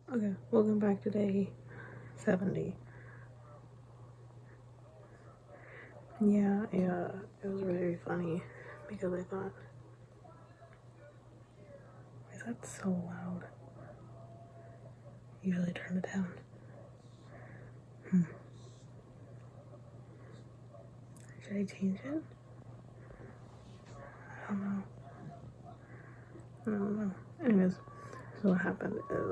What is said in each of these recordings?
Okay, welcome back to day 70. Yeah, it was very funny because I thought, is that so loud? Usually turn it down. Should I change it? I don't know. I don't know. Anyways, so what happened is,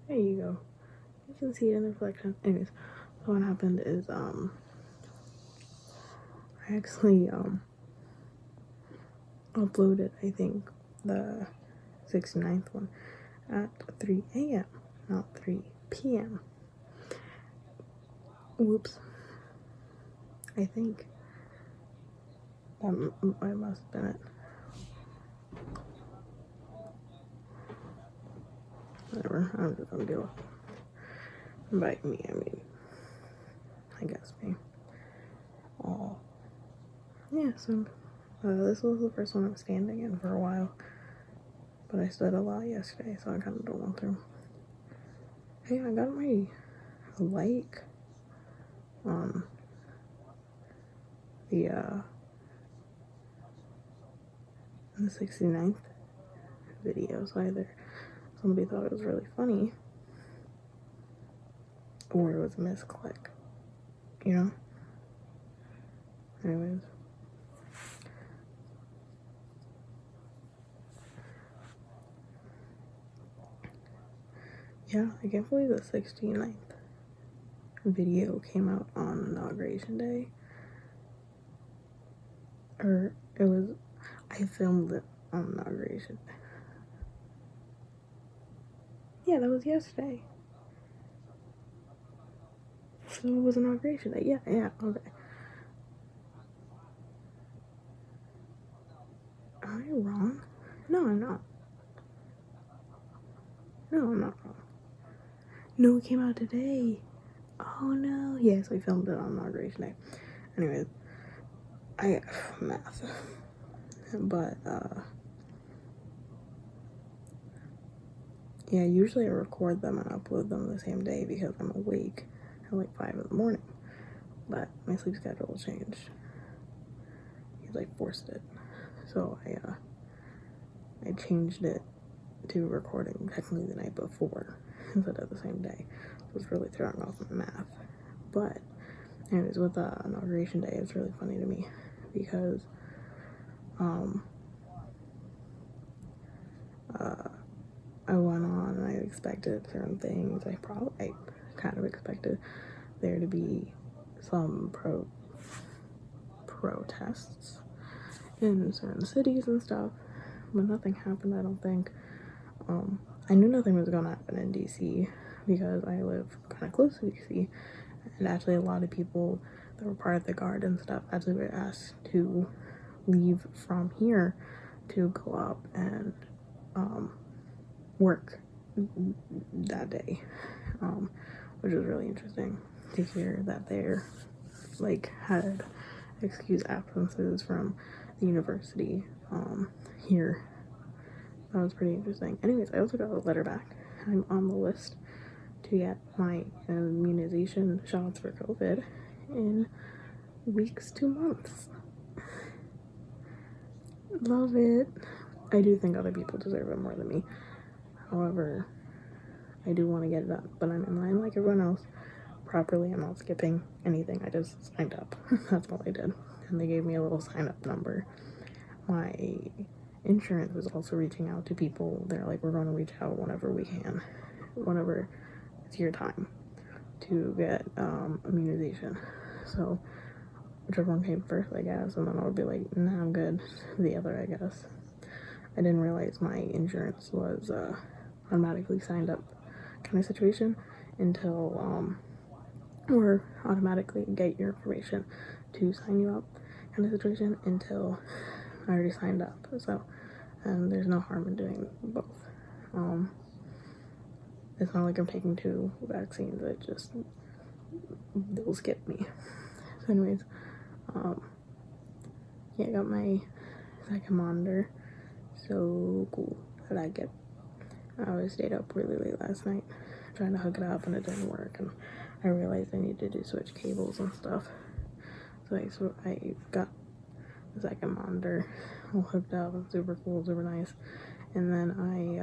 there you go. You can see it in the reflection. Anyways, so what happened is, I actually, uploaded, I think, the 69th one at 3 a.m., not 3 p.m. Whoops. I think I must have been it. Whatever, I'm just gonna deal with it. By me, I mean, I guess me. Yeah, so this was the first one I'm standing in for a while. But I stood a lot yesterday, so I kind of don't want to. Hey, I got my like on the 69th video, so either somebody thought it was really funny or it was a misclick, you know? Anyways. Yeah, I can't believe the 69th video came out on Inauguration Day. Or it was, I filmed it on Inauguration Day. Yeah, that was yesterday. So it was Inauguration Day. Yeah, okay. Am I wrong? No, I'm not. No, I'm not wrong. No, it came out today. Oh no. Yes, I filmed it on Inauguration Day. Anyways, math. But, yeah, usually I record them and upload them the same day because I'm awake at like 5 in the morning. But my sleep schedule changed. He like forced it. So I changed it to recording technically the night before instead of the same day. So it was really throwing off my math. But anyways, with Inauguration Day, it's really funny to me because I went on and I expected certain things. I kind of expected there to be some protests in certain cities and stuff, but nothing happened, I don't think. I knew nothing was gonna happen in DC because I live kind of close to DC, and actually a lot of people that were part of the guard and stuff actually were asked to leave from here to go up and work that day, which was really interesting to hear that they're like had excused absences from the university here. That was pretty interesting. Anyways, I also got a letter back. I'm on the list to get my immunization shots for COVID in weeks to months. Love it. I do think other people deserve it more than me. However, I do want to get it done, but I'm in line like everyone else properly. I'm not skipping anything. I just signed up. That's all I did. And they gave me a little sign up number. My insurance was also reaching out to people. They're like, we're going to reach out whenever we can, whenever it's your time to get immunization. So whichever one came first, I guess, and then I would be like, nah, I'm good. The other, I guess. I didn't realize my insurance was automatically signed up kind of situation until or automatically get your information to sign you up kind of situation until I already signed up. So there's no harm in doing both. It's not like I'm taking 2 vaccines. They'll skip me. So anyways, yeah, I got my second monitor. So cool. that I stayed up really late last night trying to hook it up and it didn't work, and I realized I needed to switch cables and stuff. So I got the second monitor all hooked up. It's super cool, super nice. And then I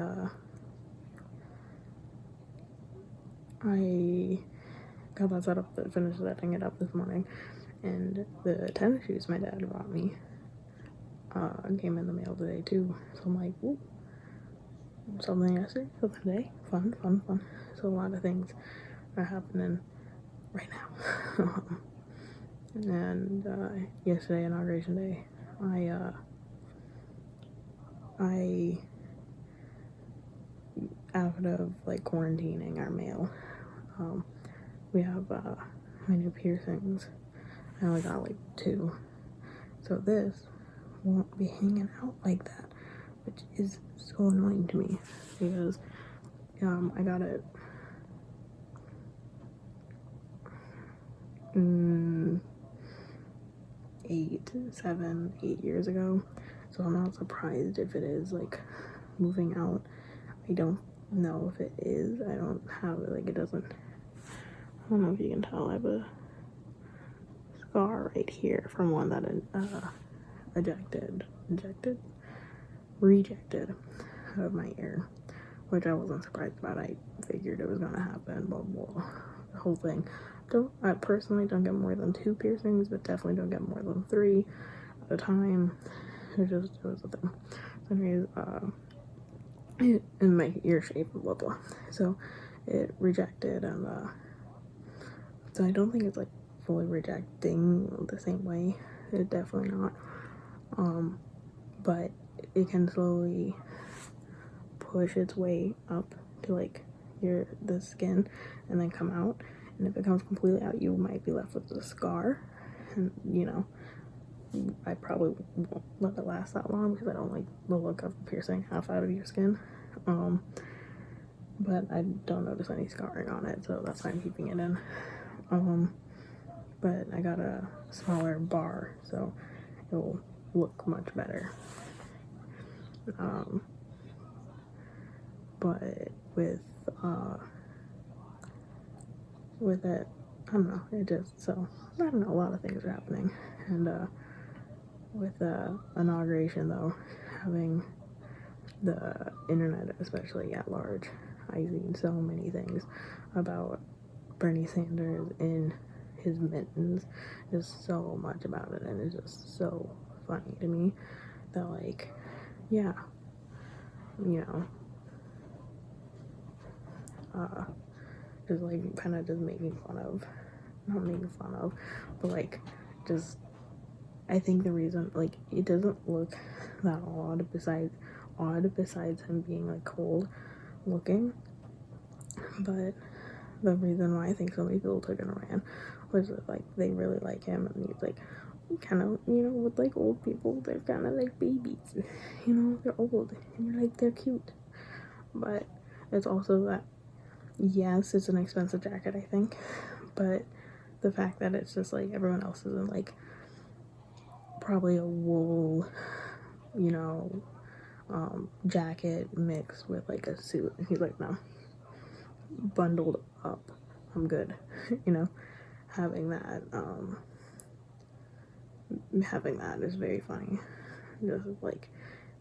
got that set up, finished setting it up this morning, and the tennis shoes my dad brought me came in the mail today too. So I'm like, ooh, something yesterday, something today, fun. So a lot of things are happening right now. And yesterday, inauguration day, I out of like quarantining our mail, we have my new piercings. I only got like 2, so this won't be hanging out like that, which is so annoying to me because I got it 8 years ago, so I'm not surprised if it is like moving out. I don't know if it is. I don't have it, like, it doesn't, I don't know if you can tell, I have a scar right here from one that rejected out of my ear, which I wasn't surprised about. I figured it was gonna happen, blah blah, the whole thing. I personally don't get more than 2 piercings, but definitely don't get more than 3 at a time. It was a thing. So anyways, in my ear shape, blah blah. So it rejected, and so I don't think it's like fully rejecting the same way. It's definitely not. But it can slowly push its way up to like the skin and then come out. And if it comes completely out, you might be left with a scar. And you know, I probably won't let it last that long because I don't like the look of piercing half out of your skin. But I don't notice any scarring on it, so that's why I'm keeping it in. But I got a smaller bar, so it will look much better. But with it, I don't know, I don't know, a lot of things are happening. And with the inauguration though, having the internet, especially at large, I've seen so many things about Bernie Sanders in his mittens, just so much about it, and it's just so funny to me that, like, yeah, you know, just like kind of just making fun of, not making fun of, but like just, I think the reason, like, it doesn't look that odd besides him being like cold looking, but the reason why I think so many people took it around was that, like, they really like him, and he's like kind of, you know, with like old people, they're kind of like babies, you know, they're old and you're like, they're cute. But it's also that, yes, it's an expensive jacket, I think, but the fact that it's just like everyone else is in like probably a wool, you know, jacket mixed with like a suit, and he's like, no, bundled up, I'm good. You know, having that is very funny. Just like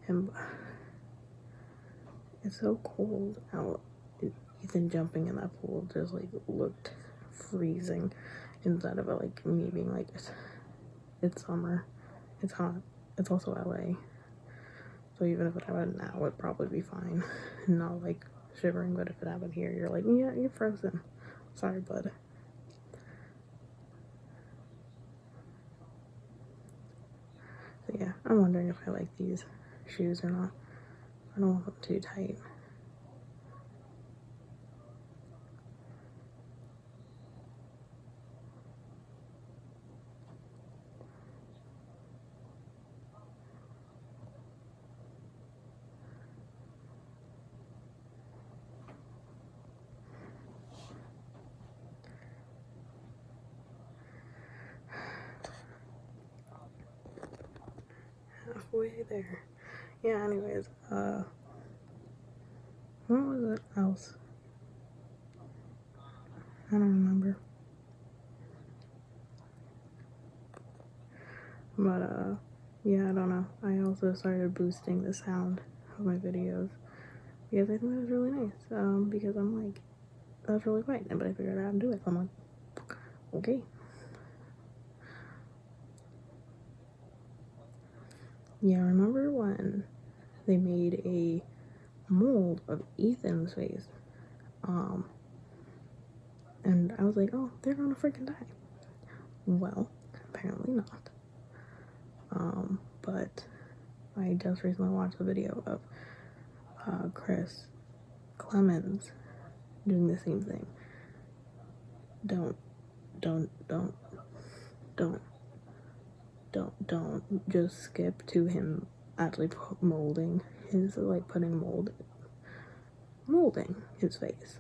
him, it's so cold out. Ethan jumping in that pool just like looked freezing, instead of it like me being like, it's summer, it's hot, it's also LA, so even if it happened now, it'd probably be fine, not like shivering. But if it happened here, you're like, yeah, you're frozen, sorry bud. So yeah, I'm wondering if I like these shoes or not. I don't want them too tight. Halfway there. Yeah, anyways, What was it else? I don't remember. But, yeah, I don't know. I also started boosting the sound of my videos because I think that was really nice. Because I'm like, that was really quiet, but I figured out how to do it. So I'm like, okay. Yeah, remember when they made a mold of Ethan's face? And I was like, oh, they're gonna freaking die. Well, apparently not. But I just recently watched a video of Chris Clemens doing the same thing. Don't just skip to him actually molding his, like, molding his face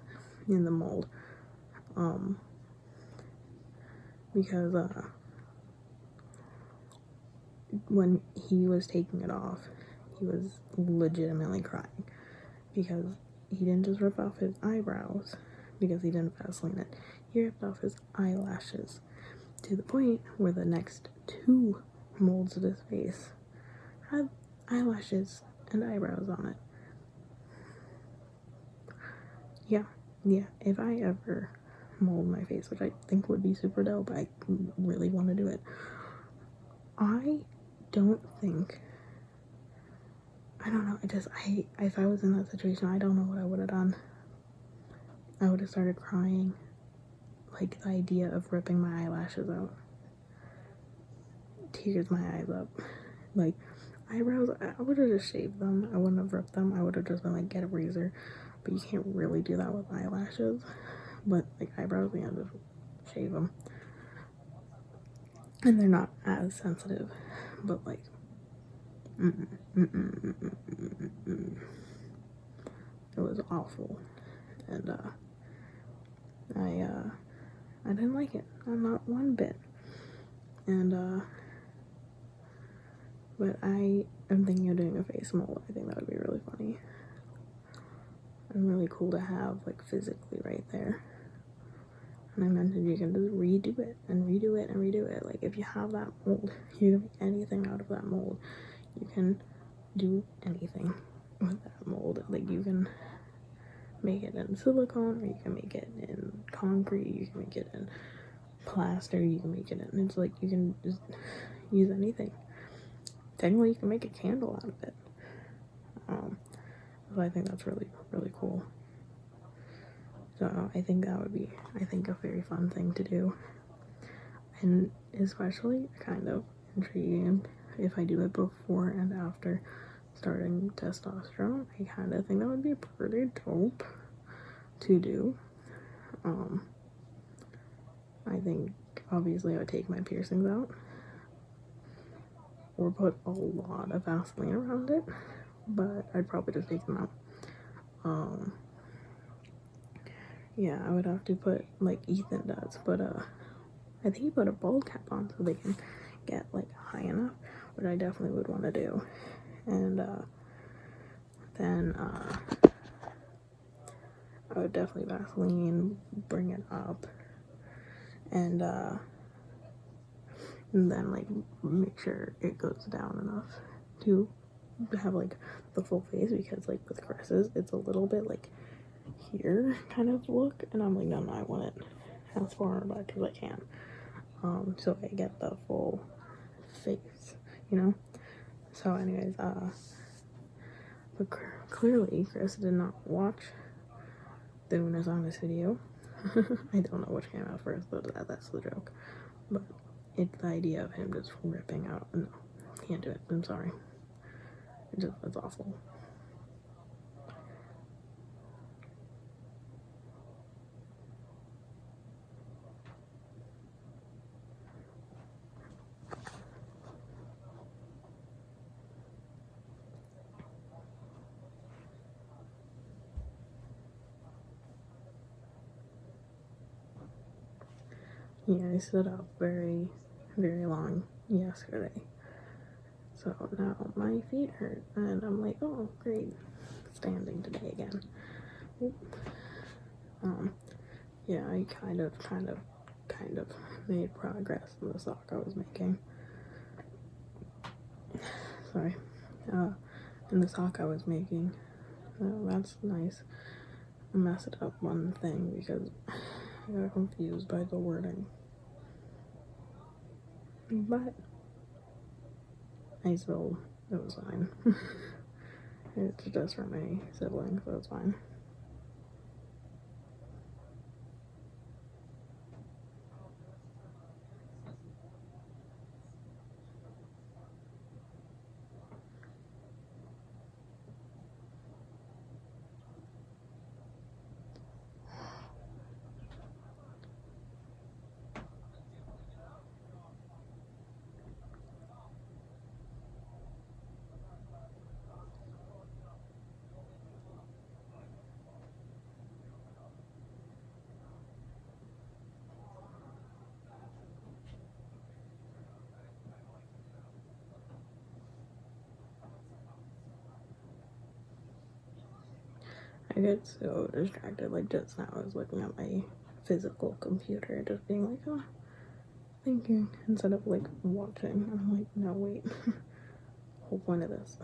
in the mold. Because when he was taking it off, he was legitimately crying because he didn't just rip off his eyebrows because he didn't Vaseline it. He ripped off his eyelashes to the point where the next two molds of his face had eyelashes and eyebrows on it. Yeah, if I ever mold my face, which I think would be super dope, I really want to do it. I don't think, I don't know, if I was in that situation, I don't know what I would have done. I would have started crying. Like, the idea of ripping my eyelashes out tears my eyes up. Like, eyebrows, I would have just shaved them. I wouldn't have ripped them. I would have just been like, get a razor. But you can't really do that with eyelashes. But, like, eyebrows, yeah, just shave them. And they're not as sensitive. But, like, it was awful. And, I didn't like it. Not one bit. And, but I am thinking of doing a face mold. I think that would be really funny. And really cool to have, like, physically right there. And I mentioned you can just redo it and redo it and redo it. Like, if you have that mold, you can make anything out of that mold. You can do anything with that mold. Like, you can make it in silicone, or you can make it in concrete, you can make it in plaster, you can make it in, it's like, you can just use anything. Technically, you can make a candle out of it. So I think that's really, really cool. So I think that would be, a very fun thing to do. And especially kind of intriguing if I do it before and after starting testosterone. I kind of think that would be pretty dope to do. I think obviously I would take my piercings out or put a lot of Vaseline around it, but I'd probably just take them out. Yeah, I would have to put, like Ethan does, but I think he put a bald cap on so they can get, like, high enough, which I definitely would want to do. And then I would definitely Vaseline, bring it up, and then, like, make sure it goes down enough to have, like, the full face, because, like, with Chris's, it's a little bit, like, here kind of look, and I'm like, no, I want it as far back as I can, so I get the full face, you know. So anyways, but clearly Chris did not watch the Unus Annus video. I don't know which came out first, but that's the joke. But it's the idea of him just ripping out. No, can't do it. I'm sorry. It's awful. Yeah, I stood up very, very long yesterday. So now my feet hurt, and I'm like, oh, great, standing today again. Yeah, I kind of made progress in the sock I was making. Sorry. In the sock I was making. That's nice. I messed up one thing because I got confused by the wording. But it was fine. It's just for my siblings, so it's fine. I get so distracted. Like just now, I was looking at my physical computer, just being like, oh, thinking, instead of like watching. And I'm like, no, wait. Whole point of this.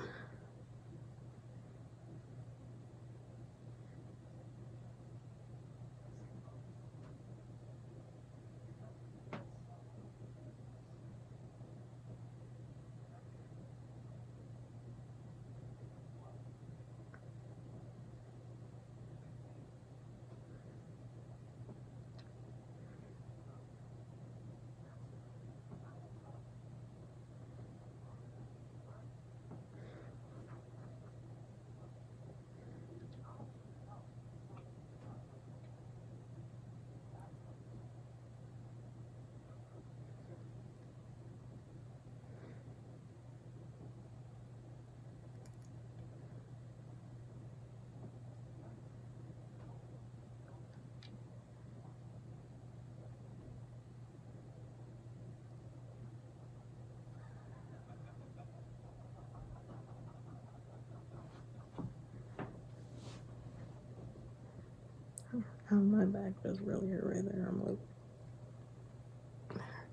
My back was really hurt right there. I'm like,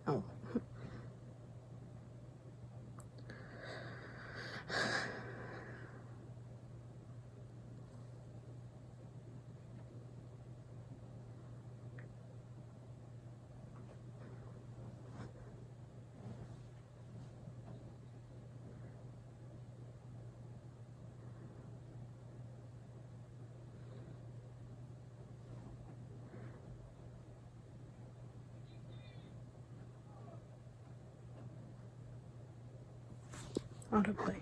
oh. Autoplay.